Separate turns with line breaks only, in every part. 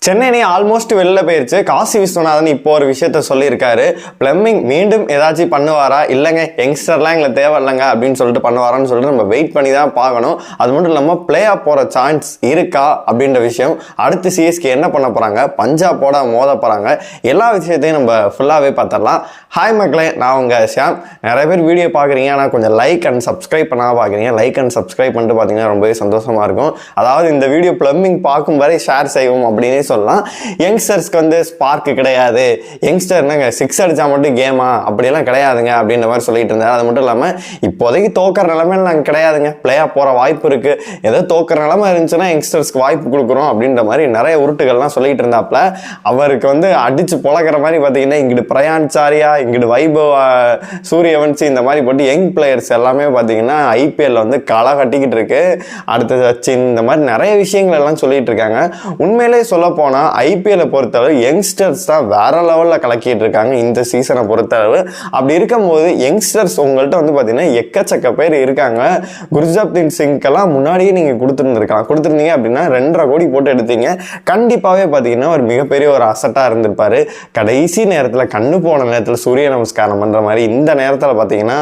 சென்னை அணி ஆல்மோஸ்ட் வெளில போயிருச்சு. காசி விஸ்வநாதன் இப்போ ஒரு விஷயத்த சொல்லியிருக்காரு. பிளம்பிங் மீண்டும் ஏதாச்சும் பண்ணுவாரா, இல்லைங்க யங்ஸ்டர்லாம் எங்களை தேவையில்லைங்க அப்படின்னு சொல்லிட்டு பண்ணுவாரான்னு சொல்லிட்டு நம்ம வெயிட் பண்ணி தான் பார்க்கணும். அது மட்டும் இல்லாமல் பிளே ஆஃப் போகிற சான்ஸ் இருக்கா அப்படின்ற விஷயம், அடுத்து சிஎஸ்கே என்ன பண்ண போகிறாங்க, பஞ்சாபோட மோத போகிறாங்க, எல்லா விஷயத்தையும் நம்ம ஃபுல்லாகவே பார்த்துடலாம். ஹாய் மக்களே, நான் உங்கள் ஷியாம். நிறைய பேர் வீடியோ பார்க்குறீங்க, ஆனால் கொஞ்சம் லைக் அண்ட் சப்ஸ்கிரைப் பண்ணால் பார்க்குறீங்க. லைக் அண்ட் சப்ஸ்கிரைப் பண்ணிட்டு பார்த்தீங்கன்னா ரொம்பவே சந்தோஷமாக இருக்கும். அதாவது இந்த வீடியோ பிளம்பிங் பார்க்கும் வரை ஷேர் செய்வோம் அப்படின்னு சொல்லலாம். யங்ஸ்டர்ஸ்க்கு வந்து ஸ்பார்க்கு கிடையாது, யங்ஸ்டர்னாங்க சிக்ஸ் அடிச்சா மட்டும் கேமா அப்படியெல்லாம் கிடையாதுங்க அப்படின்ற மாதிரி சொல்லிட்டு இருந்தாரு. அது மட்டும் இல்லாமல் இப்போதைக்கு தோக்கிற நிலைமையில நாங்கள் கிடையாதுங்க, பிளே ஆஃப் போகிற வாய்ப்பு இருக்கு, ஏதோ தோக்கிற நிலைமை இருந்துச்சுன்னா யங்ஸ்டர்ஸ்க்கு வாய்ப்பு கொடுக்குறோம் அப்படின்ற மாதிரி நிறைய உருட்டுகள்லாம் சொல்லிட்டு இருந்தாப்புல. அவருக்கு வந்து அடிச்சு பொழக்கிற மாதிரி பார்த்தீங்கன்னா இங்கிட்டு பிரயான் சாரியா, இங்கிட்டு வைபவ் சூரியவன்சி, இந்த மாதிரி போட்டு யங் பிளேயர்ஸ் எல்லாமே பார்த்தீங்கன்னா ஐபிஎல்ல வந்து களை கட்டிக்கிட்டு இருக்கு. அடுத்த சச்சின், இந்த மாதிரி நிறைய விஷயங்கள் எல்லாம் சொல்லிட்டு இருக்காங்க. உண்மையிலே சொல்ல போனால் ஐபிஎல்லை பொறுத்தளவு யங்ஸ்டர்ஸ் தான் வேற லெவலில் கலக்கிட்டு இருக்காங்க இந்த சீசனை பொறுத்தளவு. அப்படி இருக்கும்போது யங்ஸ்டர்ஸ் உங்கள்கிட்ட வந்து பார்த்தீங்கன்னா எக்கச்சக்க பேர் இருக்காங்க. குர்ஜப்தீன் சிங்க்கெல்லாம் முன்னாடியே நீங்கள் கொடுத்துருந்தீங்க அப்படின்னா 2.5 கோடி போட்டு எடுத்தீங்க, கண்டிப்பாகவே பார்த்தீங்கன்னா ஒரு மிகப்பெரிய ஒரு அசட்டாக இருந்திருப்பாரு. கடைசி நேரத்தில் கண்ணு போன நேரத்தில் சூரிய நமஸ்காரம் பண்ணுற மாதிரி இந்த நேரத்தில் பார்த்தீங்கன்னா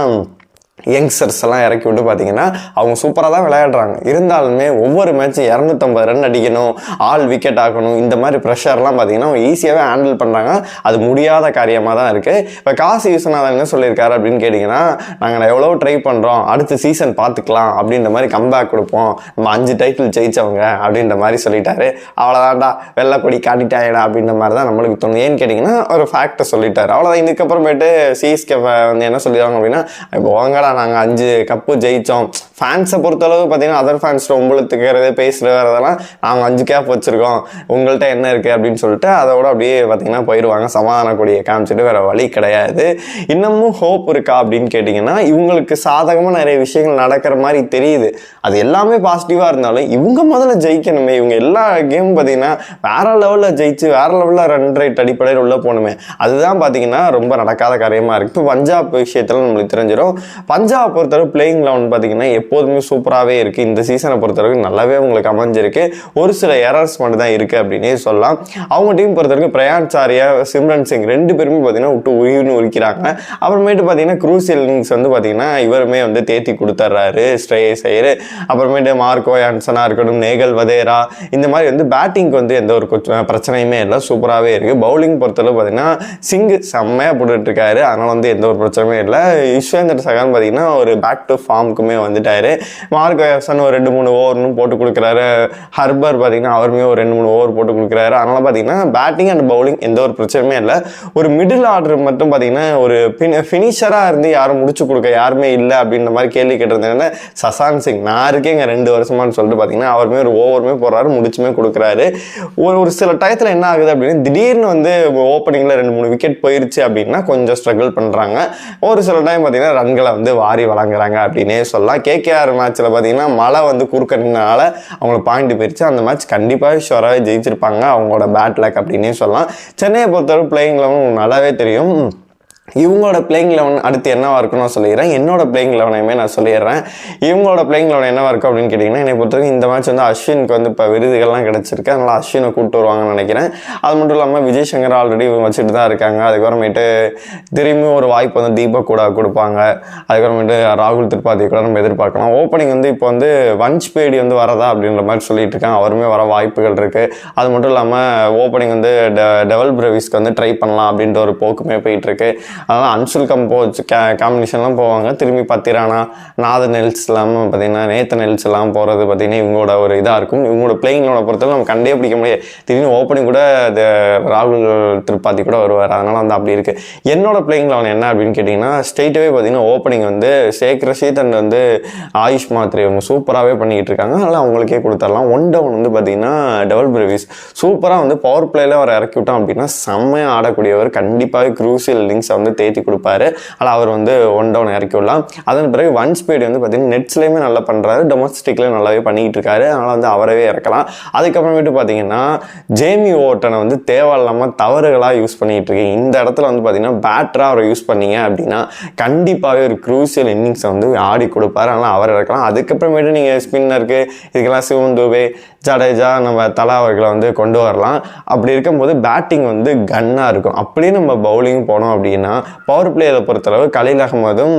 யங்ஸ்டர்ஸ் எல்லாம் இறக்கி விட்டு பார்த்தீங்கன்னா அவங்க சூப்பராக தான் விளையாடுறாங்க. இருந்தாலுமே ஒவ்வொரு மேட்சும் 250 ரன் அடிக்கணும், ஆல் விக்கெட் ஆகணும், இந்த மாதிரி ப்ரெஷர்லாம் பார்த்தீங்கன்னா அவங்க ஈஸியாகவே ஹேண்டில் பண்ணுறாங்க. அது முடியாத காரியமாக தான் இருக்குது. இப்போ காசி விஸ்வநாதன் என்ன சொல்லியிருக்காரு அப்படின்னு கேட்டிங்கன்னா, நாங்கள் எவ்வளோ ட்ரை பண்ணுறோம், அடுத்த சீசன் பார்த்துக்கலாம் அப்படின்ற மாதிரி கம்பேக் கொடுப்போம், நம்ம 5 டைட்டில் ஜெயிச்சவங்க அப்படின்ற மாதிரி சொல்லிட்டாரு. அவ்வளோதான்டா வெள்ளைக்கொடி காட்டிட்டாயடா அப்படின்ற மாதிரி தான் நம்மளுக்கு தோணும். ஏன்னு கேட்டிங்கன்னா ஒரு ஃபேக்டை சொல்லிட்டாரு, அவ்வளோதான். இதுக்கப்புறமேட்டு சிஎஸ்கே வந்து என்ன சொல்லிடுவாங்க அப்படின்னா, இப்போ வாங்கடா நாங்கள் 5 கப்பு ஜெயித்தோம். ஃபேன்ஸை பொறுத்தளவு பார்த்தீங்கன்னா அதர் ஃபேன்ஸ் உங்களுத்துக்கிறது பேசுகிறதெல்லாம் நாங்கள் 5 கேப் வச்சுருக்கோம், உங்கள்கிட்ட என்ன இருக்குது அப்படின்னு சொல்லிட்டு அதோட அப்படியே பார்த்தீங்கன்னா போயிடுவாங்க. சமாதான கொடியை காமிச்சிட்டு வேறு வழி கிடையாது. இன்னமும் ஹோப் இருக்கா அப்படின்னு கேட்டிங்கன்னா, இவங்களுக்கு சாதகமாக நிறைய விஷயங்கள் நடக்கிற மாதிரி தெரியுது. அது எல்லாமே பாசிட்டிவாக இருந்தாலும் இவங்க முதல்ல ஜெயிக்கணுமே. இவங்க எல்லா கேமும் பார்த்தீங்கன்னா வேற லெவலில் ஜெயிச்சு வேற லெவலில் ரன் ரேட் அடிப்படையில் உள்ளே போகணுமே. அதுதான் பார்த்தீங்கன்னா ரொம்ப நடக்காத காரியமாக இருக்குது. இப்போ பஞ்சாப் விஷயத்தில் நம்மளுக்கு தெரிஞ்சிடும். பஞ்சாப் பொறுத்தளவு பிளேயிங் 11 பார்த்தீங்கன்னா எப்போதுமே சூப்பராகவே இருக்குது. இந்த சீசனை பொறுத்தளவுக்கு நல்லாவே உங்களுக்கு அமைஞ்சிருக்கு. ஒரு சில எரர்ஸ் மட்டும் தான் இருக்குது அப்படின்னே சொல்லலாம். அவங்க டீம் பொறுத்தவரைக்கும் பிரயான் சாரியா, சிம்ரன் சிங் 2 பேருமே பார்த்தீங்கன்னா விட்டு உரிக்கிறாங்க. அப்புறமேட்டு பார்த்தீங்கன்னா க்ரூசியல் இன்னிங்ஸ் வந்து பார்த்தீங்கன்னா இவருமே வந்து தேத்தி கொடுத்துட்றாரு, ஸ்ட்ரேயஸ் ஐயர். அப்புறமேட்டு மார்க்கோ யான்சனாக இருக்கட்டும், நேகல் வதேரா, இந்த மாதிரி வந்து பேட்டிங்க்கு வந்து எந்த ஒரு பிரச்சனையுமே இல்லை, சூப்பராகவே இருக்குது. பவுலிங் பொறுத்தளவு பார்த்தீங்கன்னா சிங் செம்மையாக போட்டுட்ருக்காரு, அதனால் வந்து எந்த ஒரு பிரச்சனையுமே இல்லை. யுஸ்வேந்தர் சகான் பார்த்தீங்கன்னா ஒரு பேக் டு ஃபார்முக்குமே வந்துட்டாரு. மார்க் யான்சன் ஒரு 2-3 ஓவர்னு போட்டு கொடுக்குறாரு. ஹர்பர் பார்த்தீங்கன்னா அவருமே ஒரு 2-3 ஓவர் போட்டு கொடுக்குறாரு. அதனால் பார்த்தீங்கன்னா பேட்டிங் அண்ட் பவுலிங் எந்த ஒரு பிரச்சனையுமே இல்லை. ஒரு மிடில் ஆர்டர் மட்டும் பார்த்தீங்கன்னா ஒரு ஃபினிஷராக இருந்து யாரும் முடிச்சு கொடுக்க யாருமே இல்லை அப்படின்ற மாதிரி கேள்வி கேட்டிருந்தாங்க. சசாந்த் சிங் நான் இருக்கேங்க 2 வருஷமானு சொல்லிட்டு பார்த்தீங்கன்னா அவருமே ஒரு ஓவருமே போடுறாரு, முடிச்சுமே கொடுக்குறாரு. ஒரு சில டயத்தில் என்ன ஆகுது அப்படின்னா திடீர்னு வந்து ஓப்பனிங்கில் 2-3 விக்கெட் போயிருச்சு அப்படின்னா கொஞ்சம் ஸ்ட்ரகிள் பண்ணுறாங்க. ஒரு சில டைம் பார்த்தீங்கன்னா ரன்களை வந்து வாரி வழங்குறாங்க அப்படின்னே சொல்லலாம். கேகேஆர் மேட்ச்சில் பார்த்தீங்கன்னா மழை வந்து குறுக்கறதுனால அவங்களுக்கு பாயிண்ட் போயிடுச்சு. அந்த மேட்ச் கண்டிப்பாக ஷுவராகவே ஜெயிச்சிருப்பாங்க அவங்களோட பேட் லக் அப்படின்னே சொல்லலாம். சென்னையை பொறுத்தவரை பிளேயிங் 11 நல்லாவே தெரியும். இவங்களோட பிளேயிங் 11 அடுத்து என்னவா இருக்குன்னு நான் சொல்லிடுறேன். என்னோட பிளேயிங் 11ஐயுமே நான் சொல்லிடுறேன். இவங்களோட பிளேயிங் 11 என்னவா இருக்கும் அப்படின்னு கேட்டிங்கன்னா, என்னை பொறுத்தவரைக்கும் இந்த மேட்ச் வந்து அஸ்வினுக்கு வந்து இப்போ விருதுகள்லாம் கிடச்சிருக்கு, அதனால் அஸ்வினை கூப்பிட்டு வருவாங்கன்னு நினைக்கிறேன். அது மட்டும் இல்லாமல் விஜய் சங்கர் ஆல்ரெடி வச்சுட்டு தான் இருக்காங்க. அதுக்கப்புறமேட்டு திரும்பியும் ஒரு வாய்ப்பு வந்து தீபக் கூட கொடுப்பாங்க. அதுக்கப்புறமேட்டு ராகுல் திரிபாதி கூட நம்ம எதிர்பார்க்கலாம். ஓப்பனிங் வந்து இப்போ வந்து வன்ச் பேடி வந்து வரதா அப்படின்ற மாதிரி சொல்லிட்டு இருக்காங்க, அவருமே வர வாய்ப்புகள் இருக்குது. அது மட்டும் இல்லாமல் ஓப்பனிங் வந்து டெவல் பிரவிஸ்க்கு வந்து ட்ரை பண்ணலாம் அப்படின்ற ஒரு போக்குமே போயிட்டுருக்கு. அதனால் அன்சுல் கம்போஸ் காம்பினேஷன்லாம் போவாங்க. திரும்பி பத்திரானா, நாதன் நெல்ஸ் இல்லாமல் பார்த்தீங்கன்னா நேத்தன் நெல்ஸ் எல்லாம் போகிறது பார்த்தீங்கன்னா இவங்களோட ஒரு இதாக இருக்கும். இவங்களோட பிளேயிங்களோட பொறுத்தவரை நம்ம கண்டே பிடிக்க முடியாது. திடீர்னு ஓப்பனிங் கூட ராகுல் திரிபாதி கூட வருவார். அதனால் வந்து அப்படி இருக்குது. என்னோட பிளேயிங்கில் அவன் என்ன அப்படின்னு கேட்டிங்கன்னா, ஸ்ட்ரெயிட்டாகவே பார்த்தீங்கன்னா ஓப்பனிங் வந்து ஷேக் ரஷீத் அண்ட் வந்து ஆயுஷ் மாத்ரி அவங்க சூப்பராகவே பண்ணிக்கிட்டு இருக்காங்க. அதனால் அவங்களுக்கே கொடுத்துடலாம். 1 டவுன் வந்து பார்த்தீங்கன்னா டெவல் பிரவிஸ் சூப்பராக வந்து பவர் பிளேயில் அவர் இறக்கி விட்டோம் அப்படின்னா செம்மையாக ஆடக்கூடியவர். கண்டிப்பாக க்ரூசியல் இன்னிங்ஸை வந்து தேத்தி கொடுப்பாரு. ஆனால் அவர் வந்து 1 டவுன் இறக்கி விடலாம். அதன் பிறகு ஒன் ஸ்பீடு வந்து பார்த்தீங்கன்னா நெட்ஸ்லேயுமே நல்லா பண்ணுறாரு, டொமஸ்டிக்லேயும் நல்லாவே பண்ணிக்கிட்டு இருக்காரு. அதனால் வந்து அவரவே இறக்கலாம். அதுக்கப்புறமேட்டு பார்த்தீங்கன்னா ஜேமி ஓட்டனை வந்து தேவையில்லாமல் தவறுகளாக யூஸ் பண்ணிகிட்டு இருக்கீங்க. இந்த இடத்துல வந்து பார்த்தீங்கன்னா பேட்டராக அவரை யூஸ் பண்ணீங்க அப்படின்னா கண்டிப்பாகவே ஒரு க்ரூசியல் இன்னிங்ஸை வந்து ஆடி கொடுப்பாரு. அதனால் அவர் இறக்கலாம். அதுக்கப்புறமேட்டு நீங்கள் ஸ்பின்னருக்கு இதுக்கெல்லாம் சிவம் துபே, ஜடேஜா நம்ம தலா அவர்களை வந்து கொண்டு வரலாம். அப்படி இருக்கும்போது பேட்டிங் வந்து கன்னாக இருக்கும். அப்படியே நம்ம பவுலிங் போனோம் அப்படின்னா பவர் பிளேயை பொறுத்தளவு கலீல் அகமதும்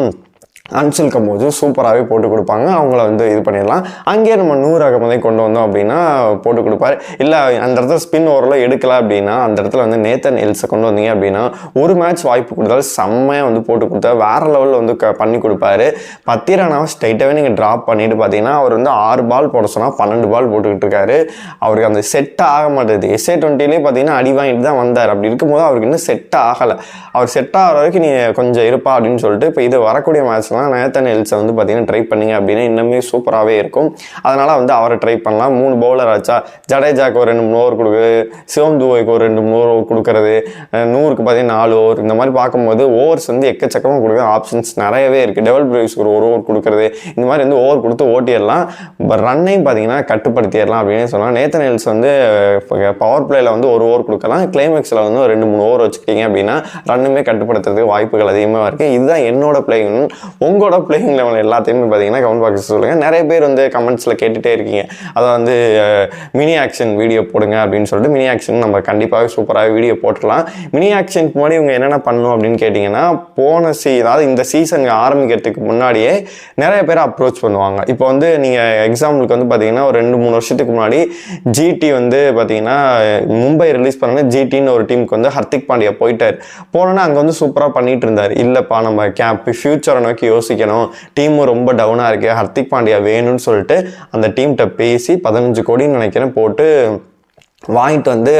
அன்சில் கம்போஸும் சூப்பராகவே போட்டு கொடுப்பாங்க. அவங்கள வந்து இது பண்ணிடலாம். அங்கேயே நம்ம 100 அகமதை கொண்டு வந்தோம் அப்படின்னா போட்டு கொடுப்பாரு. இல்லை அந்த இடத்துல ஸ்பின் ஓவரில் எடுக்கல அப்படின்னா அந்த இடத்துல வந்து நேத்தன் எல்ஸை கொண்டு வந்தீங்க அப்படின்னா ஒரு மேட்ச் வாய்ப்பு கொடுத்தாலும் செம்மையாக வந்து போட்டு கொடுத்தா வேறு லெவலில் வந்து பண்ணி கொடுப்பாரு. பத்திரானாவை ஸ்ட்ரைட்டாகவே நீங்கள் ட்ராப் பண்ணிட்டு பார்த்தீங்கன்னா அவர் வந்து 6 பால் போட சொன்னால் 12 பால் போட்டுக்கிட்டு இருக்காரு. அவருக்கு அந்த செட் ஆக மாட்டேது. SA20 பார்த்தீங்கன்னா அடி வாங்கிட்டு தான் வந்தார். அப்படி இருக்கும்போது அவருக்கு இன்னும் செட் ஆகலை. அவர் செட் ஆகிற வரைக்கும் நீ கொஞ்சம் இருப்பா அப்படின்னு சொல்லிட்டு இப்போ இது வரக்கூடிய மேட்ச் நேத்தன் எல்ஸை வந்து பார்த்தீங்கன்னா ட்ரை பண்ணிங்க அப்படின்னா இன்னுமே சூப்பராகவே இருக்கும். அதனால் வந்து அவரை ட்ரை பண்ணலாம். 3 பவுலர் ஆச்சா ஜடேஜாக்கு ஒரு 2-3 ஓவர் கொடுக்குறது, சிவம் துபைக்கு ஒரு 2-3 ஓவர் கொடுக்குறது, 100க்கு பார்த்தீங்கன்னா 4 ஓவர், இந்த மாதிரி பார்க்கும்போது ஓவர்ஸ் வந்து எக்கச்சக்கமாக கொடுக்குற ஆப்ஷன்ஸ் நிறையவே இருக்குது. டெவல் பிரேவ்ஸ்க்கு ஒரு ஓவர் கொடுக்குறது, இந்த மாதிரி வந்து ஓவர் கொடுத்து ஓட்டிடலாம். ரன்னையும் பார்த்தீங்கன்னா கட்டுப்படுத்திடலாம் அப்படின்னு சொல்லலாம். நேத்தன் எல்ஸ் வந்து பவர் பிளேயில் வந்து 1 ஓவர் கொடுக்கலாம். கிளைமேக்ஸில் வந்து 2-3 ஓவர் வச்சுக்கிட்டீங்க அப்படின்னா ரன்னுமே கட்டுப்படுத்துறதுக்கு வாய்ப்புகள் அதிகமாக இருக்குது. இதுதான் என்னோட பிளேயிங். உங்களோட பிளேயிங் லெவல் எல்லாத்தையுமே பார்த்தீங்கன்னா கமெண்ட் பாக்ஸில் சொல்லுங்கள். நிறைய பேர் வந்து கமெண்ட்ஸில் கேட்டுகிட்டே இருக்கீங்க, அதை வந்து மினி ஆக்ஷன் வீடியோ போடுங்க அப்படின்னு சொல்லிட்டு. மினி ஆக்ஷன் நம்ம கண்டிப்பாகவே சூப்பராக வீடியோ போட்டுடலாம். மினி ஆக்ஷனுக்கு முன்னாடி இவங்க என்னென்ன பண்ணணும் அப்படின்னு கேட்டிங்கன்னா அதாவது இந்த சீசன் ஆரம்பிக்கிறதுக்கு முன்னாடியே நிறைய பேர் அப்ரோச் பண்ணுவாங்க. இப்போ வந்து நீங்கள் எக்ஸாம்பிளுக்கு வந்து பார்த்தீங்கன்னா ஒரு 2-3 வருஷத்துக்கு முன்னாடி ஜிடி வந்து பார்த்தீங்கன்னா மும்பை ரிலீஸ் பண்ண ஜிடின்னு ஒரு டீமுக்கு வந்து ஹர்திக் பாண்டியா போயிட்டார். போனோன்னா அங்கே வந்து சூப்பராக பண்ணிட்டு இருந்தார். இல்லைப்பா நம்ம ஃபியூச்சரை நோக்கி யோசிக்கணும், டீமும் ரொம்ப டவுனாக இருக்குது, ஹர்திக் பாண்டியா வேணும்னு சொல்லிட்டு அந்த டீம்கிட்ட பேசி 15 கோடின்னு நினைக்கிறேன் போட்டு வாங்கிட்டு வந்து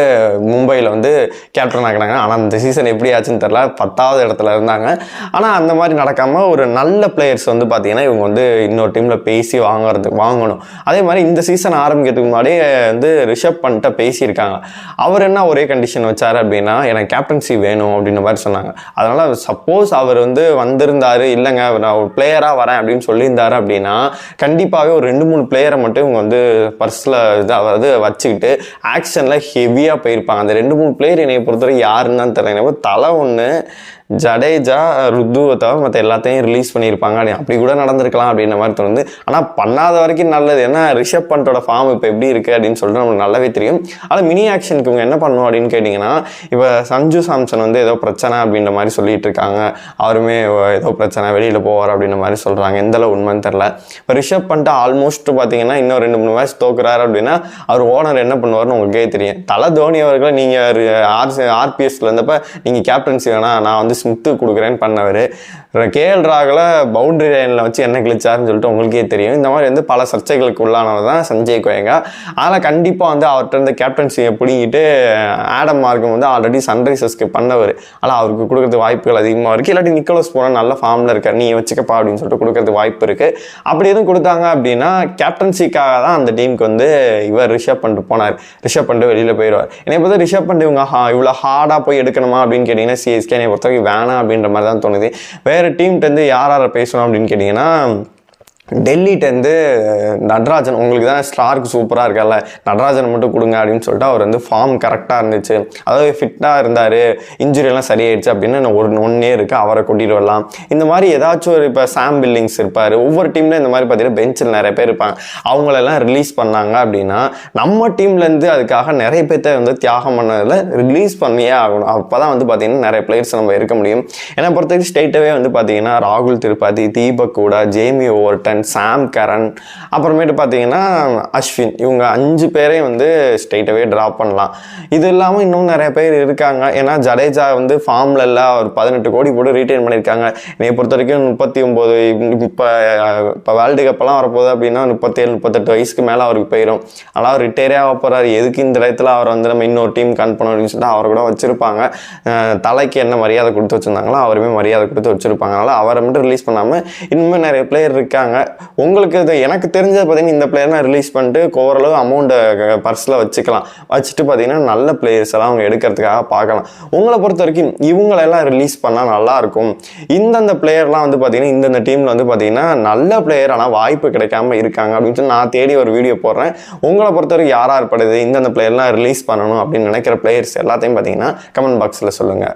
மும்பையில் வந்து கேப்டன் ஆகினாங்க. ஆனால் இந்த சீசன் எப்படி ஆச்சுன்னு தெரில, 10வது இடத்துல இருந்தாங்க. ஆனால் அந்த மாதிரி நடக்காமல் ஒரு நல்ல பிளேயர்ஸ் வந்து பார்த்தீங்கன்னா இவங்க வந்து இன்னொரு டீமில் பேசி வாங்கணும். அதே மாதிரி இந்த சீசன் ஆரம்பிக்கிறதுக்கு முன்னாடியே வந்து ரிஷப் பண்ணிட்ட பேசியிருக்காங்க. அவர் என்ன ஒரே கண்டிஷன் வச்சார் அப்படின்னா எனக்கு கேப்டன்சி வேணும் அப்படின்ற மாதிரி சொன்னாங்க. அதனால் சப்போஸ் அவர் வந்து வந்திருந்தார், இல்லைங்க நான் ஒரு பிளேயராக வரேன் அப்படின்னு சொல்லியிருந்தாரு அப்படின்னா கண்டிப்பாகவே ஒரு 2-3 பிளேயரை மட்டும் இவங்க வந்து பர்ஸில் அதாவது வச்சுக்கிட்டு ஆக்ஷனில் ஹெவியாக போயிருப்பாங்க. அந்த 2-3 பிளேயர் என்னை பொறுத்தவரை யாருன்னு தான் தெரியல. தலை ஒன்று ஜடேஜா ருத்துவை தவிர மற்ற எல்லாத்தையும் ரிலீஸ் பண்ணியிருப்பாங்க. அப்படி கூட நடந்திருக்கலாம் அப்படின்ற மாதிரி தோணுது. ஆனால் பண்ணாத வரைக்கும் நல்லது. ஏன்னா ரிஷப் பண்டோட ஃபார்ம் இப்போ எப்படி இருக்குது அப்படின்னு சொல்லிட்டு நம்மளுக்கு நல்லாவே தெரியும். ஆனால் மினி ஆக்ஷனுக்கு இவங்க என்ன பண்ணணும் அப்படின்னு கேட்டிங்கன்னா இப்போ சஞ்சு சாம்சன் வந்து ஏதோ பிரச்சனை அப்படின்ற மாதிரி சொல்லிட்டு இருக்காங்க. அவருமே ஏதோ பிரச்சனை வெளியில் போவார் அப்படின்ற மாதிரி சொல்கிறாங்க. எந்தளவு உண்மைன்னு தெரில. இப்போ ரிஷப் பண்ணிட்டு ஆல்மோஸ்ட் பார்த்தீங்கன்னா இன்னும் 2-3 மேட்ச் தோக்குறாரு அப்படின்னா அவர் ஓனர் என்ன பண்ணுவார்னு உங்களுக்கே தெரியும். தலை தோனி அவர்களை நீங்கள் ஆர்பிஎஸ்ல இருந்தப்ப நீங்கள் கேப்டன்சி வேணாம் நான் வந்து ஸ்மித்து கொடுக்குறேன்னு பண்ணவர். கேஎல் ராகுல பவுண்டரி லைனில் வச்சு என்ன கிழிச்சாருன்னு சொல்லிட்டு உங்களுக்கே தெரியும். இந்த மாதிரி வந்து பல சர்ச்சைகளுக்கு உள்ளானவர் தான் சஞ்சய் கோயங்கா. அதனால் கண்டிப்பாக வந்து அவர்கிட்ட இருந்து கேப்டன்சியை பிடிங்கிட்டு ஆடம் மார்க்கம் வந்து ஆல்ரெடி சன்ரைசர்ஸ்க்கு பண்ணவர். ஆனால் அவருக்கு கொடுக்குறது வாய்ப்புகள் அதிகமாக இருக்குது. இல்லாட்டி நிக்கோலஸ் பூரன் நல்ல ஃபார்மில் இருக்கார், நீ வச்சுக்கப்பா அப்படின்னு சொல்லிட்டு கொடுக்குறது வாய்ப்பு இருக்குது. அப்படி எதுவும் கொடுத்தாங்க அப்படின்னா கேப்டன்சிக்காக தான் அந்த டீமுக்கு வந்து இவர் ரிஷப் பண்ணிட்டு போனார். ரிஷப் பண்ணிட்டு வெளியில் போயிடுவார். என்னை பொறுத்த ரிஷப் பண்ணிட்டு இவங்க இவ்வளோ ஹார்டாக போய் எடுக்கணுமா அப்படின்னு கேட்டிங்கன்னா சிஎஸ்கே என்னை பொறுத்தவரைக்கும் வேணாம் அப்படின்ற மாதிரி தான் தோணுது. வேறு டீம்கிட்ட யார் பேசணும் அப்படின்னு கேட்டிங்கன்னா டெல்லிட்டேருந்து நட்ராஜன், உங்களுக்கு தான் ஸ்டார்க்கு சூப்பராக இருக்கார்ல, நட்ராஜன் மட்டும் கொடுங்க அப்படின்னு சொல்லிட்டு அவர் வந்து ஃபார்ம் கரெக்டாக இருந்துச்சு, அதாவது ஃபிட்டாக இருந்தார், இன்ஜுரியெல்லாம் சரியாயிடுச்சு அப்படின்னு ஒன்னே இருக்குது, அவரை கூட்டிகிட்டு வரலாம். இந்த மாதிரி ஏதாச்சும் ஒரு இப்போ சாம் பில்லிங்ஸ் இருப்பார். ஒவ்வொரு டீமில் இந்த மாதிரி பார்த்தீங்கன்னா பெஞ்சில் நிறைய பேர் இருப்பாங்க. அவங்களெல்லாம் ரிலீஸ் பண்ணாங்க அப்படின்னா நம்ம டீம்லேருந்து அதுக்காக நிறைய பேர்த்த வந்து தியாகம் பண்ணதில் ரிலீஸ் பண்ணியே ஆகணும். அப்போ தான் வந்து பார்த்தீங்கன்னா நிறைய பிளேயர்ஸ் நம்ம இருக்க முடியும். என்னை பொறுத்தவரைக்கும் ஸ்டேட்டாகவே வந்து பார்த்தீங்கன்னா ராகுல் திரிபாதி, தீபக் கூட, ஜேமி ஓவர்டன், சாம் கரன், அப்புறமேட்டு பார்த்தீங்கன்னா அஸ்வின், இவங்க 5 பேரையும் வந்து ஸ்ட்ரெயிட்டாகவே ட்ராப் பண்ணலாம். இது இல்லாமல் இன்னும் நிறைய பேர் இருக்காங்க. ஏன்னா ஜடேஜா வந்து ஃபார்மில் இல்லை, அவர் 18 கோடி போட்டு ரீட்டைன் பண்ணியிருக்காங்க. என்னை பொறுத்த வரைக்கும் 39 இப்போ வேர்ல்டு கப்பெல்லாம் வரப்போகுது அப்படின்னா 37-38 வயசுக்கு மேலே அவருக்கு போயிடும். ஆனால் அவர் ரிட்டையரே ஆக போகிறார். எதுக்கு இந்த இடத்துல அவர் வந்து நம்ம இன்னொரு டீம் கன்ஃபார்ம் அப்படின்னு சொல்லிட்டு அவரை கூட வச்சுருப்பாங்க. தலைக்கு என்ன மரியாதை கொடுத்து வச்சுருந்தாங்களோ அவருமே மரியாதை கொடுத்து வச்சுருப்பாங்க. அதனால் அவரை மட்டும் ரிலீஸ் பண்ணாமல் இன்னுமே நிறைய பிளேயர் இருக்காங்க. உங்களுக்கு இது எனக்கு தெரிஞ்சது பார்த்தீங்கன்னா இந்த பிளேயர்லாம் ரிலீஸ் பண்ணிட்டு ஓரளவு அமௌண்ட்டை பர்ஸில் வச்சுக்கலாம். வச்சுட்டு பார்த்தீங்கன்னா நல்ல பிளேயர்ஸ் எல்லாம் அவங்க எடுக்கிறதுக்காக பார்க்கலாம். உங்களை பொறுத்த வரைக்கும் இவங்களெல்லாம் ரிலீஸ் பண்ணால் நல்லாயிருக்கும். இந்தந்த பிளேயர்லாம் வந்து பார்த்தீங்கன்னா இந்தந்த டீமில் வந்து பார்த்தீங்கன்னா நல்ல பிளேயர் ஆனால் வாய்ப்பு கிடைக்காம இருக்காங்க அப்படின்னு சொல்லி நான் தேடி ஒரு வீடியோ போடுறேன். உங்களை பொறுத்த வரைக்கும் யாராக இருப்படுது இந்தந்த பிளேயர்லாம் ரிலீஸ் பண்ணணும் அப்படின்னு நினைக்கிற பிளேயர்ஸ் எல்லாத்தையும் பார்த்தீங்கன்னா கமெண்ட் பாக்ஸில் சொல்லுங்கள்.